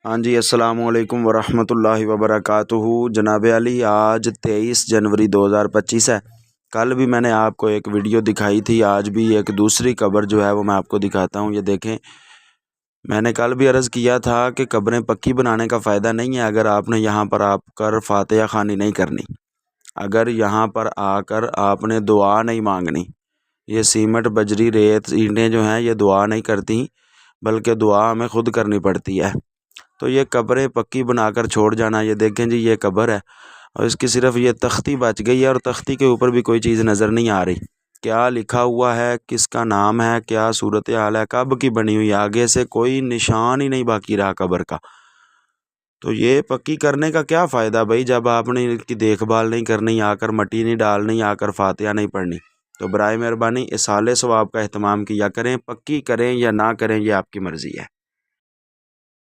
हाँ जी, अस्सलामुअलैकुम वरहमतुल्लाहि वबरकातुहू। जनाब अली, आज 23 जनवरी 2025 है। कल भी मैंने आपको एक वीडियो दिखाई थी, आज भी एक दूसरी कब्र जो है वो मैं आपको दिखाता हूँ। ये देखें, मैंने कल भी अर्ज़ किया था कि कब्रें पक्की बनाने का फ़ायदा नहीं है अगर आपने यहाँ पर आकर फातिहा ख़वानी नहीं करनी, अगर यहाँ पर आकर आपने दुआ नहीं मांगनी। ये सीमेंट, बजरी, रेत, ईंटें जो हैं ये दुआ नहीं करती, बल्कि दुआ हमें ख़ुद करनी पड़ती है। तो ये कब्रें पक्की बनाकर छोड़ जाना, ये देखें जी, ये कब्र है और इसकी सिर्फ ये तख्ती बच गई है और तख्ती के ऊपर भी कोई चीज़ नज़र नहीं आ रही। क्या लिखा हुआ है, किसका नाम है, क्या सूरत हाल है, कब की बनी हुई है, आगे से कोई निशान ही नहीं बाकी रहा कब्र का। तो ये पक्की करने का क्या फ़ायदा भाई, जब आपने इनकी देखभाल नहीं करनी, आकर मट्टी नहीं डालनी, आकर फातिहा नहीं पढ़नी। तो बराए मेहरबानी इसाले सवाब का एहतमाम किया करें, पक्की करें या ना करें ये आपकी मर्ज़ी है।